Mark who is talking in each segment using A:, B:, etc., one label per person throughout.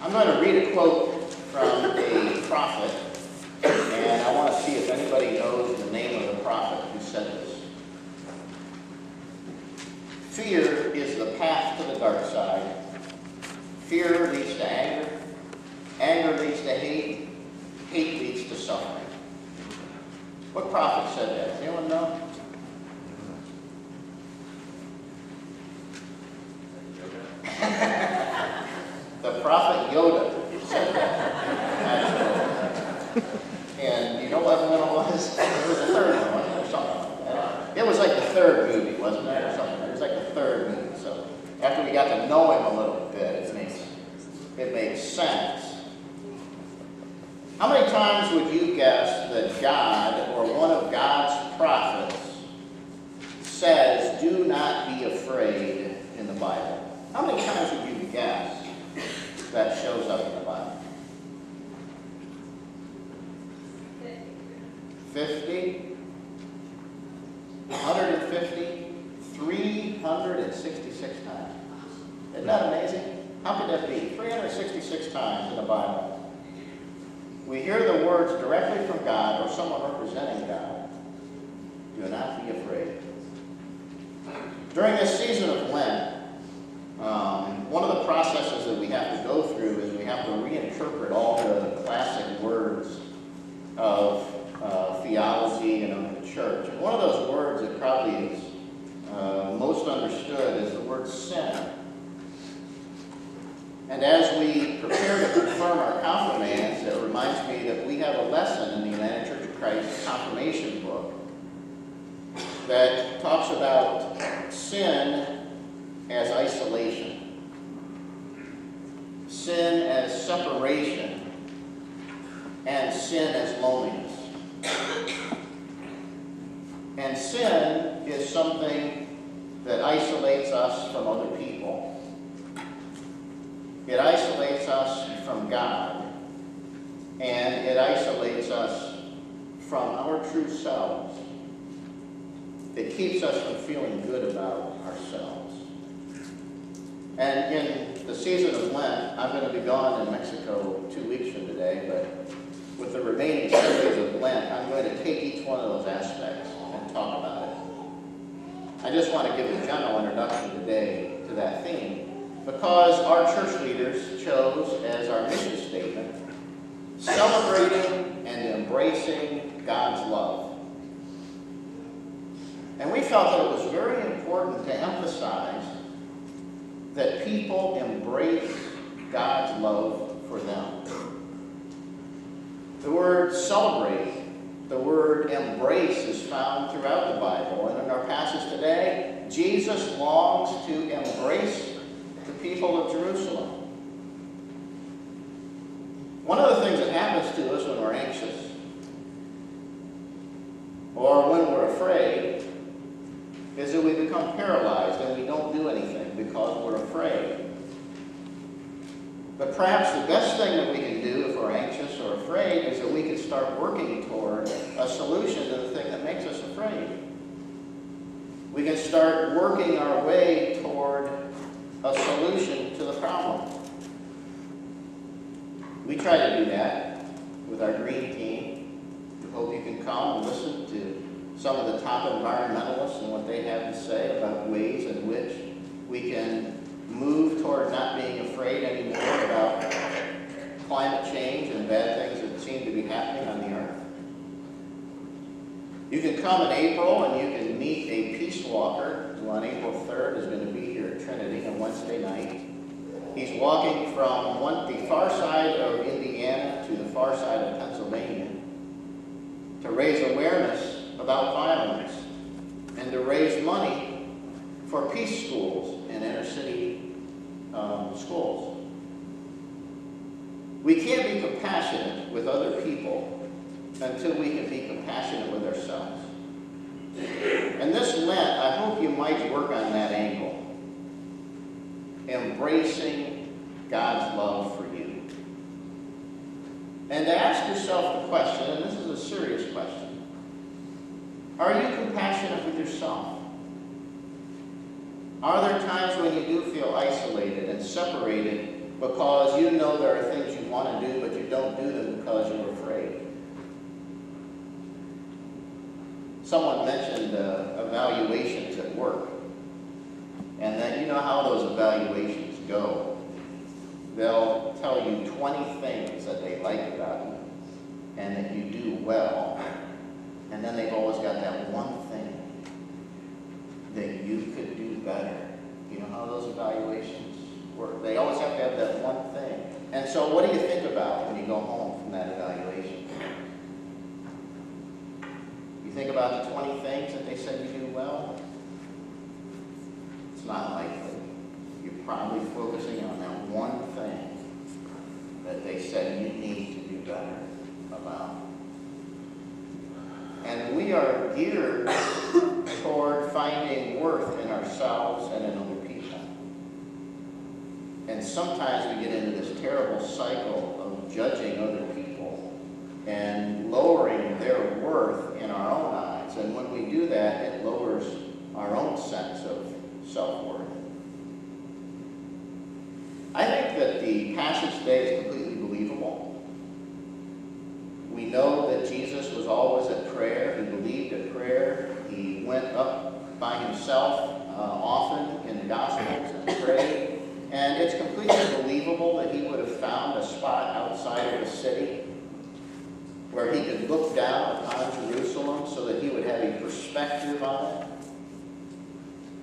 A: I'm going to read a quote from a prophet, and I want to see if anybody knows the name of the prophet who said this. Fear is the path to the dark side. Fear leads to anger. Anger leads to hate. Hate leads to suffering. What prophet said that? Does anyone know? The prophet Yoda said that, actually. And you know what one it was? It was the third one, wasn't it, or something like that? It was like the third movie, wasn't it, or something? It was like the third movie. So after we got to know him a little bit, it makes sense. How many times would you guess that God, or one of God's prophets, says, "Do not be afraid" in the Bible? How many times would you guess that shows up in the Bible? 50? 150? 366 times. Isn't that amazing? How could that be? 366 times in the Bible. We hear the words directly from God or someone representing God. Do not be afraid. During this season of Lent, one of the processes that we have to go through is we have to reinterpret all the classic words of theology and of the church. And one of those words that probably is most understood is the word sin. And as we prepare to confirm our confirmands, it reminds me that we have a lesson in the United Church of Christ confirmation book that talks about sin as isolation, sin as separation, and sin as loneliness. And sin is something that isolates us from other people. It isolates us from God, and it isolates us from our true selves. It keeps us from feeling good about ourselves. And in the season of Lent, I'm going to be gone in Mexico 2 weeks from today, but with the remaining Sundays of Lent, I'm going to take each one of those aspects and talk about it. I just want to give a general introduction today to that theme, because our church leaders chose as our mission statement, celebrating and embracing God's love. And we felt that it was very important to emphasize that people embrace God's love for them. The word celebrate, the word embrace is found throughout the Bible. And in our passage today, Jesus longs to embrace the people of Jerusalem. One of the things that happens to us when we're anxious or when we're afraid is that we become paralyzed and we don't do anything because we're afraid. But perhaps the best thing that we can do if we're anxious or afraid is that we can start working toward a solution to the thing that makes us afraid. We can start working our way toward a solution to the problem. We try to do that with our green team. We hope you can come and listen to some of the top environmentalists and what they have to say about ways in which we can move toward not being afraid anymore about climate change and bad things that seem to be happening on the earth. You can come in April and you can meet a peace walker who on April 3rd is going to be here at Trinity on Wednesday night. He's walking from the far side of Indiana to the far side of Pennsylvania to raise awareness about violence and to raise money for peace schools and inner city schools. We can't be compassionate with other people until we can be compassionate with ourselves. And this Lent, I hope you might work on that angle. Embracing God's love for you. And to ask yourself the question, and this is a serious question, are you compassionate with yourself? Are there times when you do feel isolated and separated because you know there are things you want to do, but you don't do them because you're afraid. Someone mentioned evaluations at work, and that you know how those evaluations go. They'll tell you 20 things that they like about you and that you do well, and then they've always got that one thing that you could do better. You know how those evaluations work? They always have to have that one thing. And so what do you think about when you go home from that evaluation? You think about the 20 things that they said you do well? It's not likely. You're probably focusing on that one thing that they said you need to do better about. And we are geared toward finding worth in ourselves and in other people. And sometimes we get into this terrible cycle of judging other people and lowering their worth in our own eyes. And when we do that, it lowers our own sense of self-worth. I think that the passage today is completely believable. We know that Jesus was always at prayer. He believed at prayer. He went up by himself often in the Gospels and prayed. And it's completely believable that he would have found a spot outside of the city where he could look down upon Jerusalem so that he would have a perspective on it,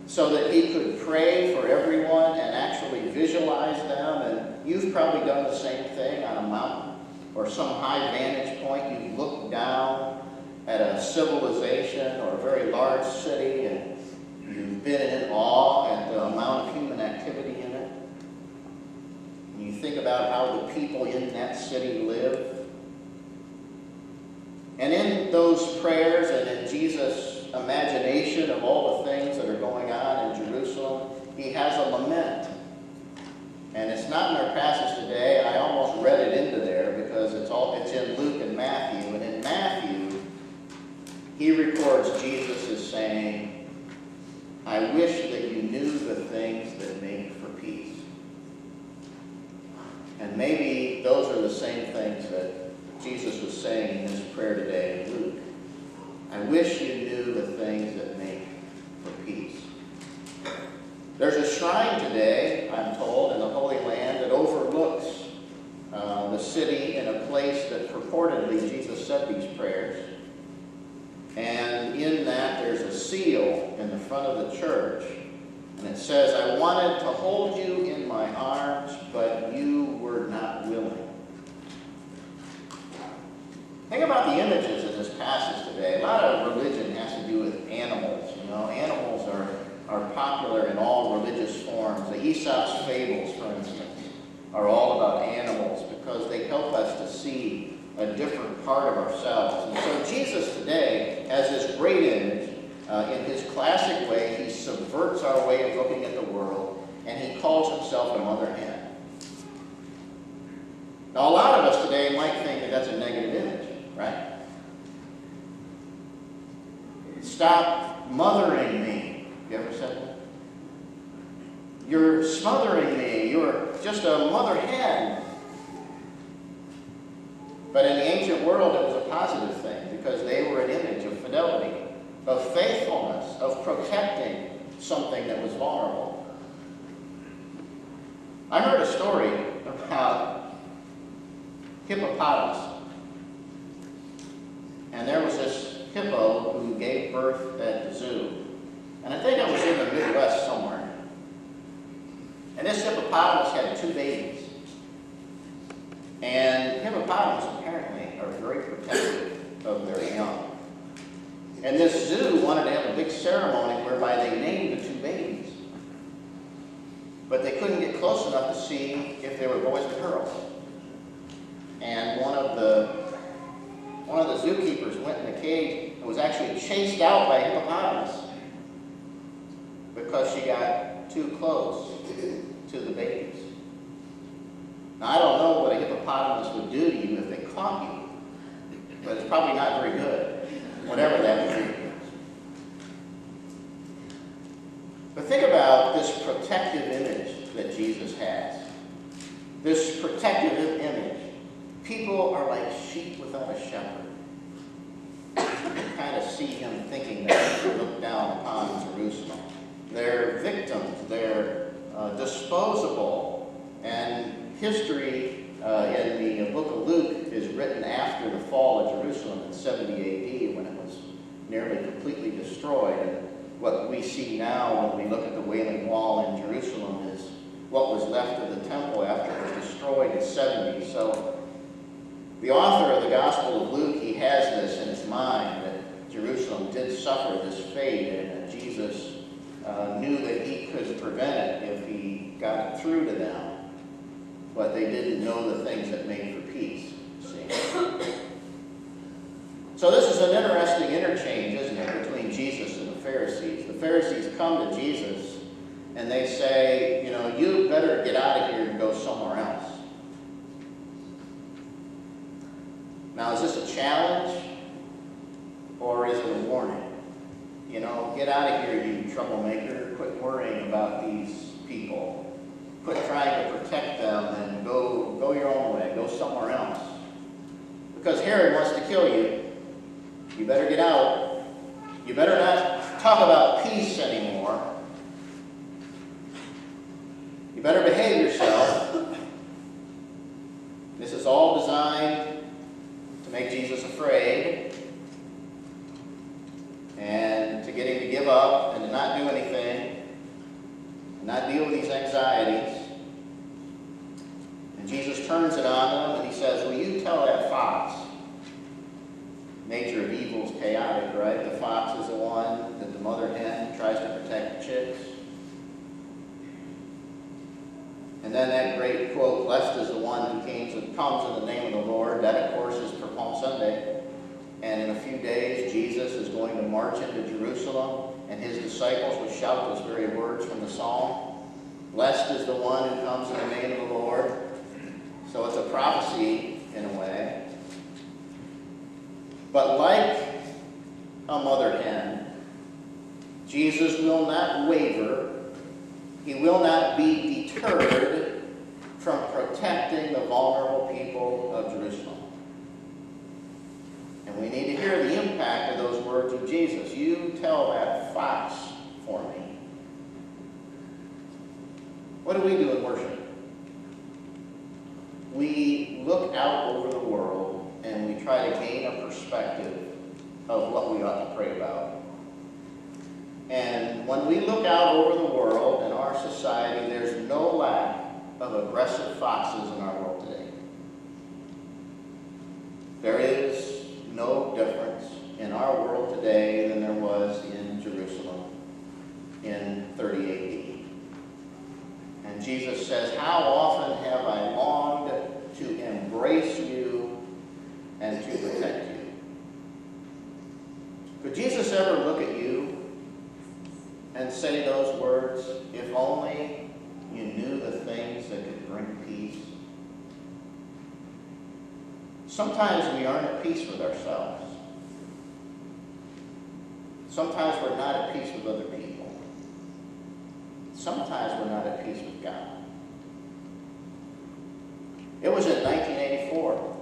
A: so that he could pray for everyone and actually visualize them. And you've probably done the same thing on a mountain or some high vantage point. You've looked down at a civilization or a very large city, and you've been in awe at the amount of human activity in it. And you think about how the people in that city live. And in those prayers and in Jesus' imagination of all the things that are going on in Jerusalem, he has a lament. And it's not in our passage today. I almost read it into there because it's in Luke and Matthew. And in Matthew, he records Jesus as saying, "I wish that you knew the things that make for peace." And maybe those are the same things that Jesus was saying in his prayer today in Luke. I wish you knew the things that make for peace. There's a shrine today, I'm told, in the Holy Land that overlooks the city in a place that purportedly Jesus said these prayers. And in that there's a seal in the front of the church. And it says, "I wanted to hold you in my arms, but you were not willing." Think about the images in this passage today. A lot of religion has to do with animals. You know, animals are popular in all religious forms. The Aesop's fables, for instance, are all about animals because they help us to see a different part of ourselves. And so Jesus today has this great image. In his classic way, he subverts our way of looking at the world, and he calls himself a mother hen. Now, a lot of us today might think that that's a negative image, right? Stop mothering me. You ever said that? You're smothering me. You're just a mother hen. But in the ancient world, it was a positive thing because they were an image of fidelity, of faithfulness, of protecting something that was vulnerable. I heard a story about hippopotamus. And there was this hippo who gave birth at the zoo. And I think it was in the Midwest somewhere. And this hippopotamus had 2 babies. And hippopotamus apparently are very protective of their young. And this zoo wanted to have a big ceremony whereby they named the 2 babies. But they couldn't get close enough to see if they were boys or girls. And one of the zookeepers went in the cage and was actually chased out by a hippopotamus because she got too close to the babies. Now, I don't know what a hippopotamus would do to you if they caught you, but it's probably not very good, whatever that would be. But think about this protective image that Jesus has. this protective image. People are like sheep without a shepherd. You kind of see him thinking that to look down upon Jerusalem. They're victims. They're disposable. And history in the book of Luke is written after the fall of Jerusalem in 70 AD when it was nearly completely destroyed. And what we see now when we look at the Wailing Wall in Jerusalem is what was left of the temple after it was destroyed in 70. So the author of the Gospel of Luke, he has this in his mind that Jerusalem did suffer this fate and that Jesus knew that he could prevent it if he got it through to them. But they didn't know the things that made for peace. See? So this is an interesting interchange, isn't it, between Jesus and the Pharisees. The Pharisees come to Jesus and they say, you know, you better get out of here and go somewhere else. Now, is this a challenge or is it a warning? You know, get out of here, you troublemaker. Quit worrying about these people. Quit trying to protect them and go your own way. Go somewhere else. Because Herod wants to kill you. You better get out. You better not talk about peace anymore. You better behave yourself. This is all designed to make Jesus afraid and to get him to give up and to not do anything and not deal with these anxieties. And Jesus turns it on them and he says, will you tell that fox? Nature of evil is chaotic, right? The fox is the one that the mother hen tries to protect the chicks. And then that great quote, blessed is the one who comes in the name of the Lord. That, of course, is for Palm Sunday. And in a few days, Jesus is going to march into Jerusalem, and his disciples will shout those very words from the psalm. Blessed is the one who comes in the name of the Lord. So it's a prophecy in a way. But like a mother hen, Jesus will not waver. He will not be deterred from protecting the vulnerable people of Jerusalem. And we need to hear the impact of those words of Jesus. You tell that fox for me. What do we do in worship? We look out over the world and we try to gain a perspective of what we ought to pray about. And when we look out over the world and our society, there's no lack of aggressive foxes in our world today. There is no difference in our world today than there was in Jerusalem in 30 AD. And Jesus says, how often have I longed to embrace you and to protect you? Could Jesus ever look at you and say those words, if only you knew the things that could bring peace? Sometimes we aren't at peace with ourselves. Sometimes we're not at peace with other people. Sometimes we're not at peace with God. It was in 1984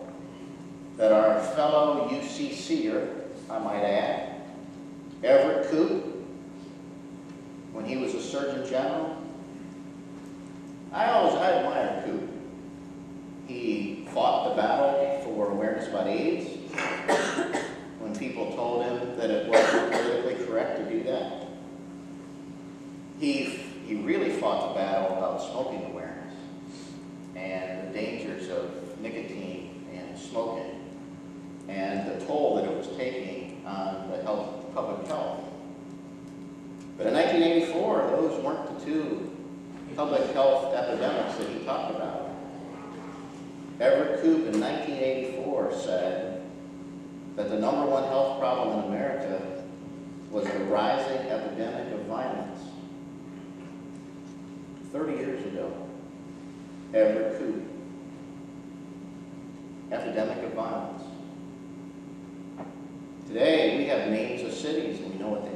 A: that our fellow UCCer, I might add, Everett Koop, when he was a Surgeon General, I admired Koop. He fought the battle for awareness about AIDS when people told him that it wasn't politically correct to do that. He really fought the battle about smoking awareness and the dangers of nicotine and smoking and the toll that it was taking on the public health. But in 1984, those weren't the two public health epidemics that he talked about. Everett Koop in 1984 said that the number one health problem in America was the rising epidemic of violence. 30 years ago, Everett Koop. Epidemic of violence. Today, we have names of cities and we know what they